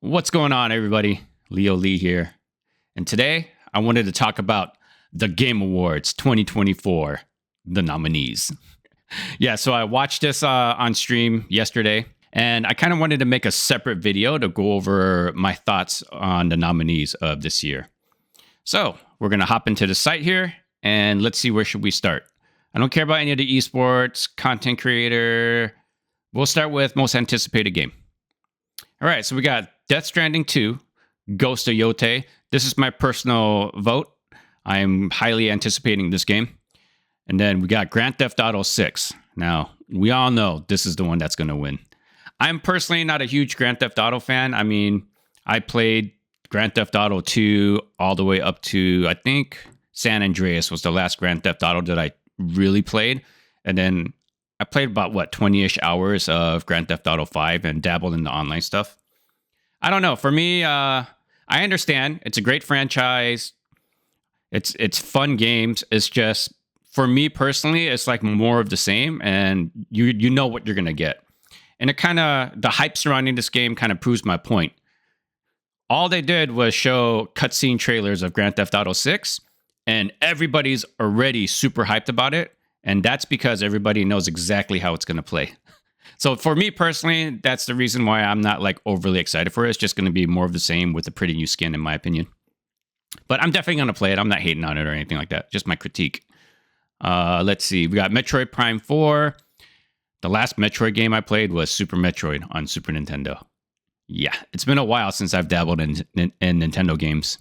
What's going on, everybody? Leo Lee here. And today, I wanted to talk about the Game Awards 2024, the nominees. Yeah, so I watched this on stream yesterday, and I kind of wanted to make a separate video to go over my thoughts on the nominees of this year. So, we're going to hop into the site here, and let's see, where should we start? I don't care about any of the esports, content creator. We'll start with most anticipated game. All right, so we got Death Stranding 2, Ghost of Yote. This is my personal vote. I'm highly anticipating this game. And then we got Grand Theft Auto 6. Now, we all know this is the one that's going to win. I'm personally not a huge Grand Theft Auto fan. I mean, I played Grand Theft Auto 2 all the way up to, I think, San Andreas was the last Grand Theft Auto that I really played. And then I played about, 20-ish hours of Grand Theft Auto 5 and dabbled in the online stuff. I don't know. For me, I understand. It's a great franchise. It's fun games. It's just, for me personally, it's like more of the same, and you know what you're going to get. And it kind of, the hype surrounding this game kind of proves my point. All they did was show cutscene trailers of Grand Theft Auto 6, and everybody's already super hyped about it. And that's because everybody knows exactly how it's going to play. So for me personally, that's the reason why I'm not like overly excited for it. It's just going to be more of the same with a pretty new skin, in my opinion. But I'm definitely going to play it. I'm not hating on it or anything like that. Just my critique. Let's see. We got Metroid Prime 4. The last Metroid game I played was Super Metroid on Super Nintendo. Yeah, it's been a while since I've dabbled in Nintendo games.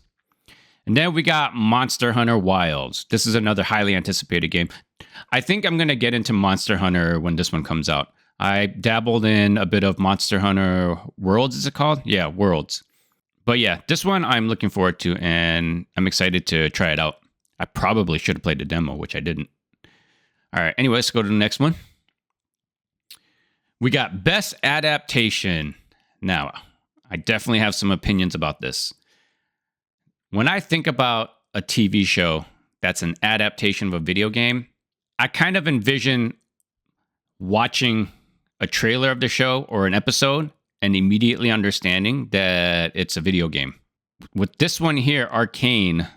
And then we got Monster Hunter Wilds. This is another highly anticipated game. I think I'm going to get into Monster Hunter when this one comes out. I dabbled in a bit of Monster Hunter Worlds, is it called? Yeah, Worlds. But yeah, this one I'm looking forward to, and I'm excited to try it out. I probably should have played the demo, which I didn't. All right, anyway, let's go to the next one. We got Best Adaptation. Now, I definitely have some opinions about this. When I think about a TV show that's an adaptation of a video game, I kind of envision watching a trailer of the show or an episode and immediately understanding that it's a video game. With this one here, Arcane.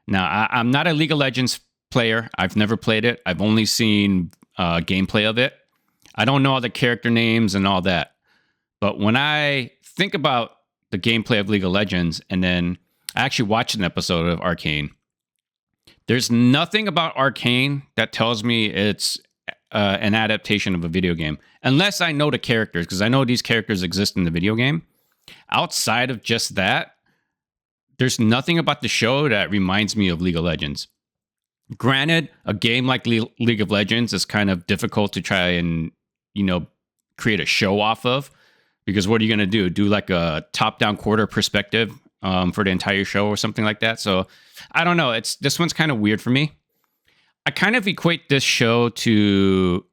Now, I'm not a League of Legends player. I've never played it. I've only seen gameplay of it. I don't know all the character names and all that. But when I think about the gameplay of League of Legends, and then I actually watched an episode of Arcane, there's nothing about Arcane that tells me it's an adaptation of a video game, unless I know the characters, because I know these characters exist in the video game. Outside of just that, there's nothing about the show that reminds me of League of Legends. Granted, a game like League of Legends is kind of difficult to try and, create a show off of, because what are you going to do? Do like a top-down quarter perspective for the entire show or something like that? So I don't know. This one's kind of weird for me. I kind of equate this show to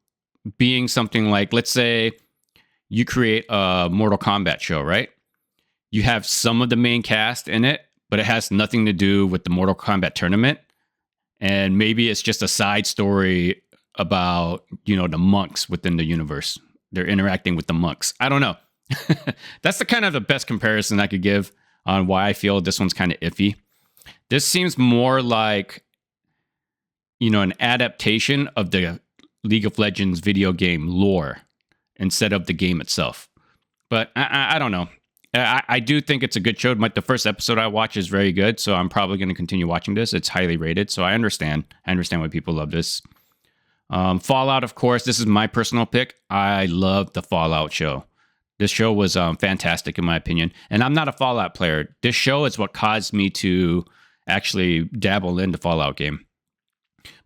being something like, let's say you create a Mortal Kombat show, right? You have some of the main cast in it, but it has nothing to do with the Mortal Kombat tournament. And maybe it's just a side story about, the monks within the universe. They're interacting with the monks. I don't know. That's the kind of the best comparison I could give on why I feel this one's kind of iffy. This seems more like, an adaptation of the League of Legends video game lore instead of the game itself. But I don't know. I do think it's a good show. The first episode I watched is very good, so I'm probably going to continue watching this. It's highly rated, so I understand. I understand why people love this. Fallout, of course. This is my personal pick. I love the Fallout show. This show was fantastic, in my opinion. And I'm not a Fallout player. This show is what caused me to actually dabble in the Fallout game.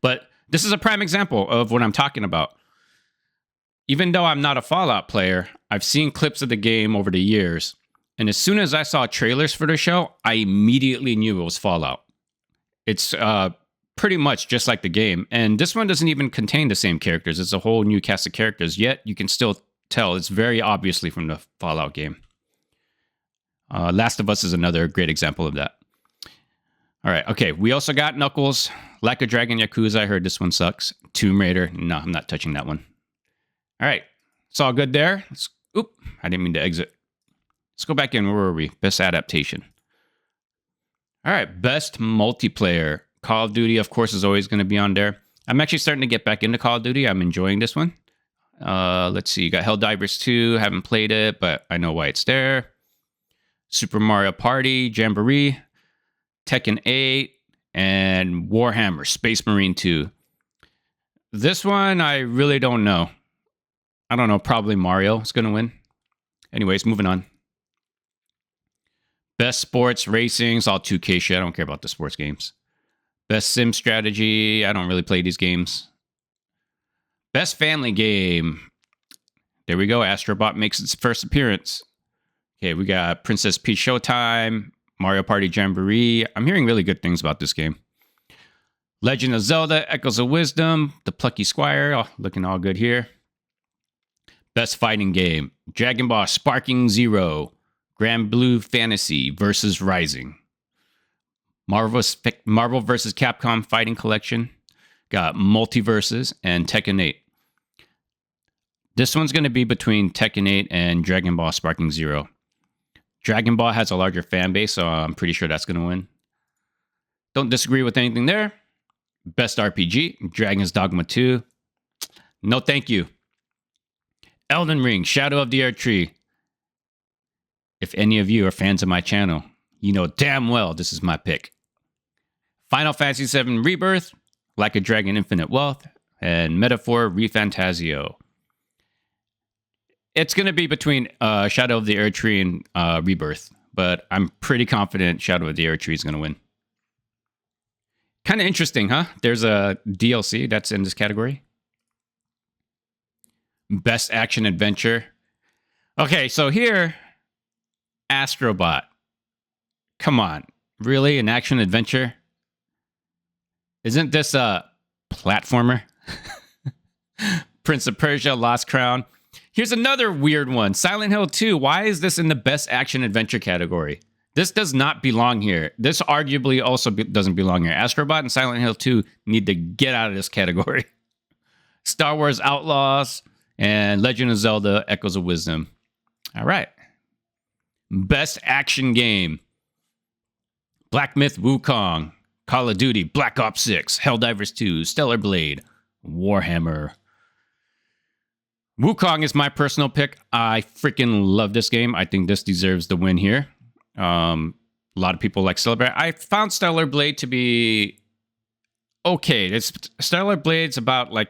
But this is a prime example of what I'm talking about. Even though I'm not a Fallout player, I've seen clips of the game over the years. And as soon as I saw trailers for the show, I immediately knew it was Fallout. It's pretty much just like the game. And this one doesn't even contain the same characters. It's a whole new cast of characters. Yet you can still tell it's very obviously from the Fallout game. Last of Us is another great example of that. All right. Okay. We also got Knuckles, Like a Dragon Yakuza. I heard this one sucks. Tomb Raider. No, I'm not touching that one. All right. It's all good there. Oop. I didn't mean to exit. Let's go back in. Where were we? Best adaptation. All right, best multiplayer. Call of Duty, of course, is always going to be on there. I'm actually starting to get back into Call of Duty. I'm enjoying this one. Let's see. You got Helldivers 2. Haven't played it, but I know why it's there. Super Mario Party, Jamboree, Tekken 8, and Warhammer Space Marine 2. This one, I really don't know. I don't know. Probably Mario is going to win. Anyways, moving on. Best sports racing. It's all 2K shit. I don't care about the sports games. Best sim strategy. I don't really play these games. Best family game. There we go. Astrobot makes its first appearance. Okay, we got Princess Peach Showtime, Mario Party Jamboree. I'm hearing really good things about this game. Legend of Zelda, Echoes of Wisdom, The Plucky Squire. Oh, looking all good here. Best fighting game. Dragon Ball Sparking Zero, Grand Blue Fantasy versus Rising. Marvel vs. Capcom Fighting Collection. Got Multiverses and Tekken 8. This one's going to be between Tekken 8 and Dragon Ball Sparking Zero. Dragon Ball has a larger fan base, so I'm pretty sure that's going to win. Don't disagree with anything there. Best RPG, Dragon's Dogma 2. No thank you. Elden Ring, Shadow of the Erdtree. If any of you are fans of my channel, you know damn well this is my pick. Final Fantasy VII Rebirth, Like a Dragon Infinite Wealth, and Metaphor ReFantazio. It's going to be between Shadow of the Erdtree and Rebirth, but I'm pretty confident Shadow of the Erdtree is going to win. Kind of interesting, huh? There's a DLC that's in this category. Best Action Adventure. Okay, so here, Astrobot. Come on. Really? An action adventure? Isn't this a platformer? Prince of Persia, Lost Crown. Here's another weird one. Silent Hill 2. Why is this in the best action adventure category? This does not belong here. This arguably also doesn't belong here. Astrobot and Silent Hill 2 need to get out of this category. Star Wars Outlaws and Legend of Zelda Echoes of Wisdom. All right. Best action game. Black Myth Wukong, Call of Duty, Black Ops 6, Helldivers 2, Stellar Blade, Warhammer. Wukong is my personal pick. I freaking love this game. I think this deserves the win here. A lot of people like Stellar Blade. I found Stellar Blade to be okay. Stellar Blade's about like,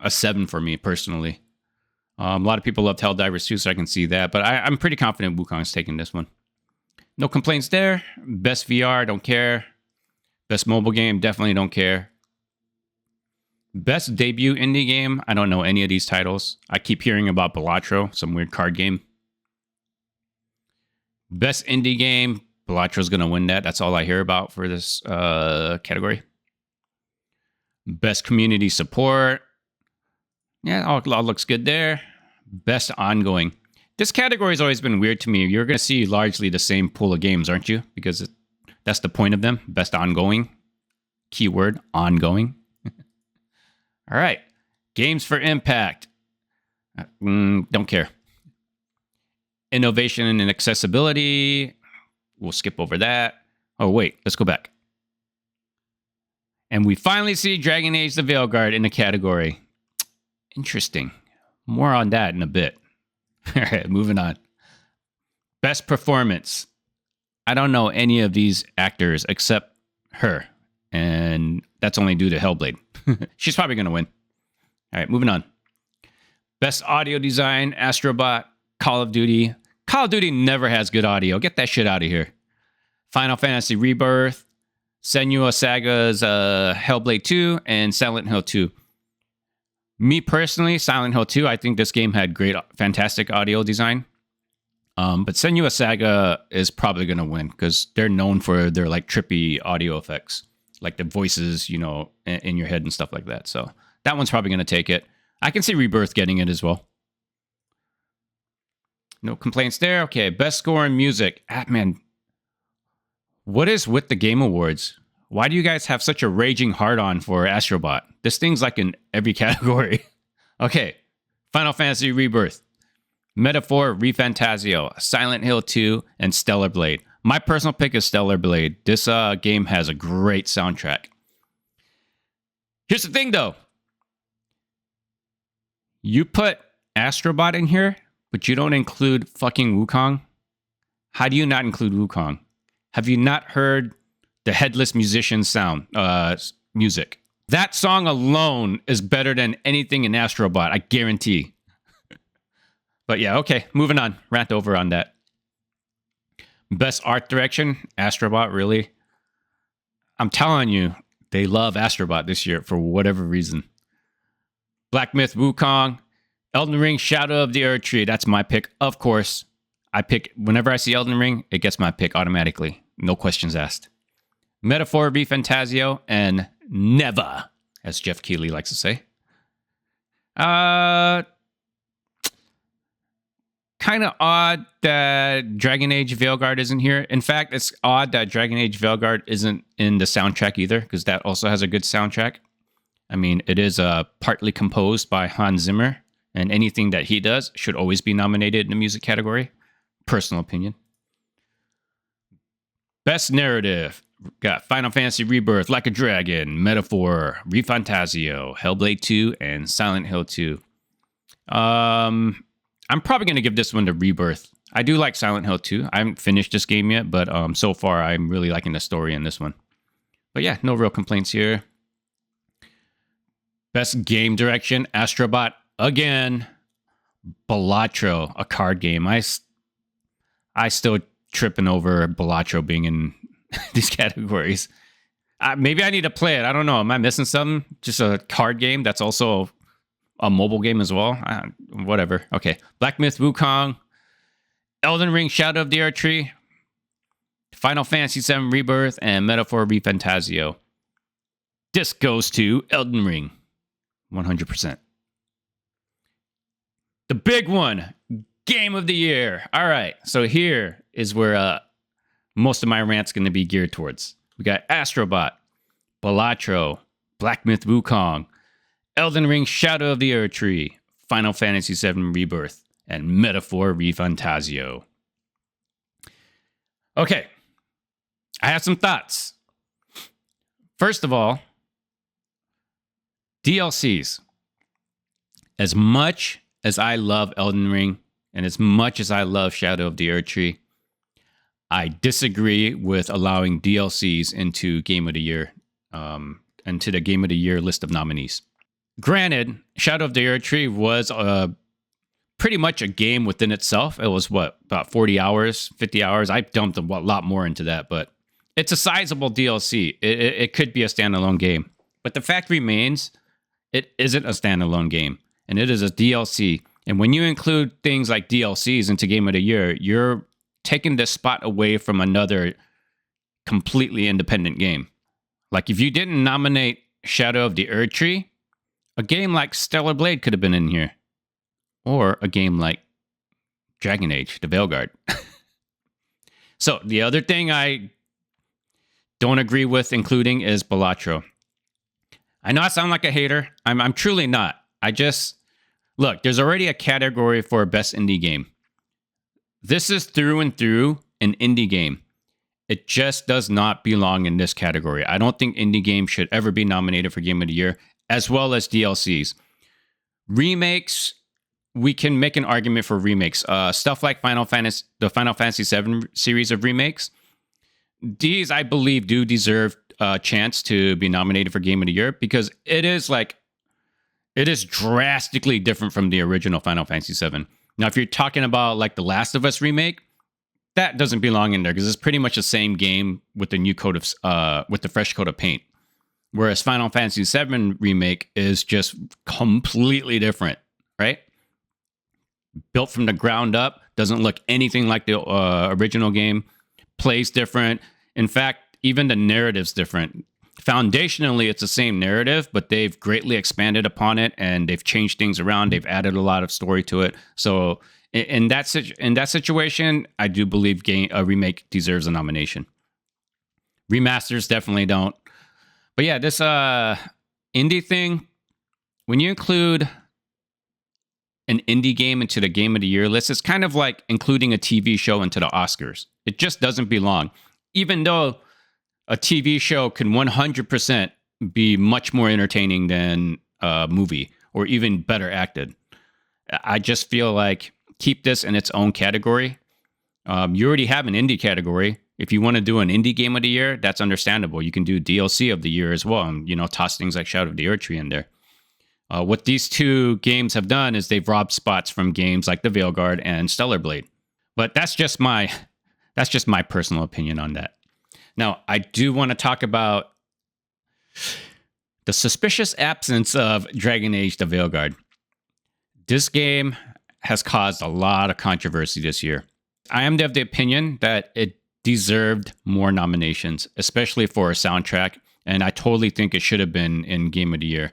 a 7 for me personally. A lot of people loved Helldivers 2, so I can see that. But I'm pretty confident Wukong's taking this one. No complaints there. Best VR, don't care. Best mobile game, definitely don't care. Best debut indie game, I don't know any of these titles. I keep hearing about Balatro, some weird card game. Best indie game, Balatro's going to win that. That's all I hear about for this category. Best community support. Yeah, all looks good there. Best ongoing. This category has always been weird to me. You're going to see largely the same pool of games, aren't you? Because that's the point of them. Best ongoing. Keyword, ongoing. All right. Games for impact. Don't care. Innovation and accessibility. We'll skip over that. Oh, wait. Let's go back. And we finally see Dragon Age the Veilguard in the category. Interesting. More on that in a bit. All right, moving on. Best performance. I don't know any of these actors except her. And that's only due to Hellblade. She's probably going to win. All right, moving on. Best audio design, Astrobot, Call of Duty. Call of Duty never has good audio. Get that shit out of here. Final Fantasy Rebirth, Senua Saga's Hellblade 2, and Silent Hill 2. Me personally, Silent Hill 2, I think this game had great, fantastic audio design. But Senua Saga is probably going to win because they're known for their like trippy audio effects, like the voices, in your head and stuff like that. So that one's probably going to take it. I can see Rebirth getting it as well. No complaints there. Okay, best score in music. Man, what is with the Game Awards? Why do you guys have such a raging hard-on for Astrobot? This thing's like in every category. Okay, Final Fantasy Rebirth. Metaphor, ReFantazio, Silent Hill 2, and Stellar Blade. My personal pick is Stellar Blade. This game has a great soundtrack. Here's the thing, though. You put Astrobot in here, but you don't include fucking Wukong. How do you not include Wukong? Have you not heard the Headless Musician sound music? That song alone is better than anything in Astrobot, I guarantee. But yeah, okay, moving on. Rant over on that. Best art direction, Astrobot, really? I'm telling you, they love Astrobot this year for whatever reason. Black Myth Wukong, Elden Ring Shadow of the Earth Tree. That's my pick, of course. I pick, whenever I see Elden Ring, it gets my pick automatically. No questions asked. Metaphor, ReFantazio, and Never, as Jeff Keighley likes to say. Kind of odd that Dragon Age Veilguard isn't here. In fact, it's odd that Dragon Age Veilguard isn't in the soundtrack either, because that also has a good soundtrack. I mean, it is partly composed by Hans Zimmer, and anything that he does should always be nominated in the music category. Personal opinion. Best narrative. Got Final Fantasy Rebirth, Like a Dragon, Metaphor, ReFantazio, Hellblade 2, and Silent Hill 2. I'm probably going to give this one to Rebirth. I do like Silent Hill 2. I haven't finished this game yet, but so far I'm really liking the story in this one. But yeah, no real complaints here. Best game direction, Astrobot again. Balatro, a card game. I still tripping over Balatro being in these categories. Maybe I need to play it. I don't know. Am I missing something? Just a card game that's also a mobile game as well? Whatever. Okay. Black Myth Wukong, Elden Ring Shadow of the Earth Tree, Final Fantasy VII Rebirth, and Metaphor ReFantazio. This goes to Elden Ring. 100%. The big one. Game of the year. All right. So here is where most of my rant's going to be geared towards. We got Astrobot, Balatro, Black Myth Wukong, Elden Ring Shadow of the Earth Tree, Final Fantasy VII Rebirth, and Metaphor ReFantazio. Okay. I have some thoughts. First of all, DLCs. As much as I love Elden Ring, and as much as I love Shadow of the Earth Tree, I disagree with allowing DLCs into Game of the Year, into the Game of the Year list of nominees. Granted, Shadow of the Earth Tree was pretty much a game within itself. It was, about 40 hours, 50 hours? I dumped a lot more into that, but it's a sizable DLC. It could be a standalone game. But the fact remains, it isn't a standalone game, and it is a DLC. And when you include things like DLCs into Game of the Year, you're taking this spot away from another completely independent game. Like if you didn't nominate Shadow of the Earth Tree, a game like Stellar Blade could have been in here. Or a game like Dragon Age, the Veilguard. So the other thing I don't agree with including is Balatro. I know I sound like a hater. I'm truly not. Look, there's already a category for best indie game. This is through and through an indie game. It just does not belong in this category. I don't think indie games should ever be nominated for Game of the Year, as well as DLCs. Remakes, we can make an argument for remakes. Stuff like the Final Fantasy VII series of remakes. These, I believe, do deserve a chance to be nominated for Game of the Year because it is drastically different from the original Final Fantasy VII. Now, if you're talking about like the Last of Us remake, that doesn't belong in there because it's pretty much the same game with the new coat of with the fresh coat of paint. Whereas Final Fantasy VII remake is just completely different, right? Built from the ground up, doesn't look anything like the original game, plays different. In fact, even the narrative's different. Foundationally, it's the same narrative, but they've greatly expanded upon it and they've changed things around. They've added a lot of story to it. So in that situation, I do believe a remake deserves a nomination. Remasters definitely don't. But yeah, this indie thing, when you include an indie game into the Game of the Year list is kind of like including a TV show into the Oscars. It just doesn't belong. Even though a TV show can 100% be much more entertaining than a movie or even better acted. I just feel like keep this in its own category. You already have an indie category. If you want to do an indie game of the year, that's understandable. You can do DLC of the year as well, and toss things like Shadow of the Erdtree in there. What these two games have done is they've robbed spots from games like The Veilguard and Stellar Blade. But that's just my personal opinion on that. Now, I do want to talk about the suspicious absence of Dragon Age The Veilguard. This game has caused a lot of controversy this year. I am of the opinion that it deserved more nominations, especially for a soundtrack, and I totally think it should have been in Game of the Year.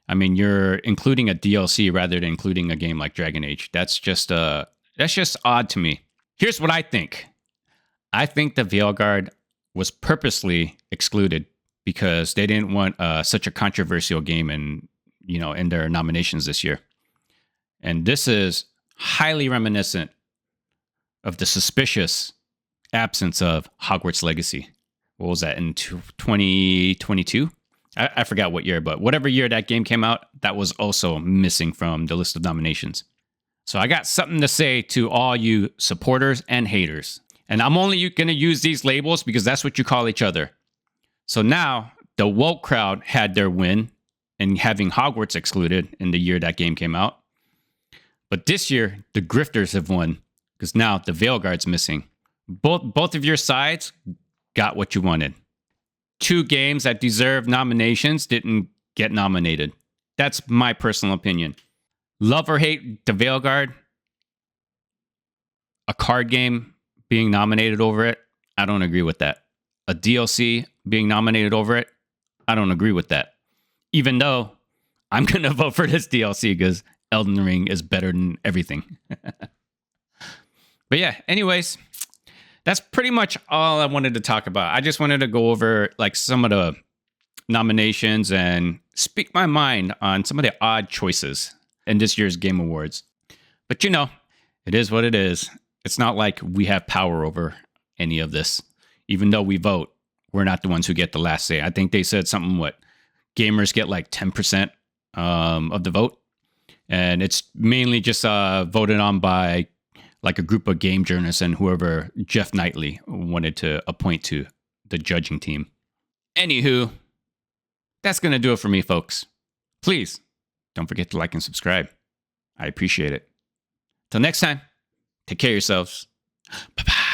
I mean, you're including a DLC rather than including a game like Dragon Age. That's just odd to me. Here's what I think. I think The Veilguard was purposely excluded because they didn't want such a controversial game in their nominations this year. And this is highly reminiscent of the suspicious absence of Hogwarts Legacy. What was that, in 2022? I forgot what year, but whatever year that game came out, that was also missing from the list of nominations. So I got something to say to all you supporters and haters. And I'm only going to use these labels because that's what you call each other. So now the woke crowd had their win in having Hogwarts excluded in the year that game came out. But this year, the grifters have won because now the Veilguard's missing. Both of your sides got what you wanted. Two games that deserve nominations didn't get nominated. That's my personal opinion. Love or hate the Veilguard, a card game being nominated over it, I don't agree with that. A DLC being nominated over it, I don't agree with that. Even though I'm going to vote for this DLC because Elden Ring is better than everything. But yeah, anyways, that's pretty much all I wanted to talk about. I just wanted to go over like some of the nominations and speak my mind on some of the odd choices in this year's Game Awards. But it is what it is. It's not like we have power over any of this. Even though we vote, we're not the ones who get the last say. I think they said something, gamers get like 10% of the vote. And it's mainly just voted on by like a group of game journalists and whoever Jeff Knightley wanted to appoint to the judging team. Anywho, that's going to do it for me, folks. Please don't forget to like and subscribe. I appreciate it. Till next time, take care of yourselves. Bye-bye.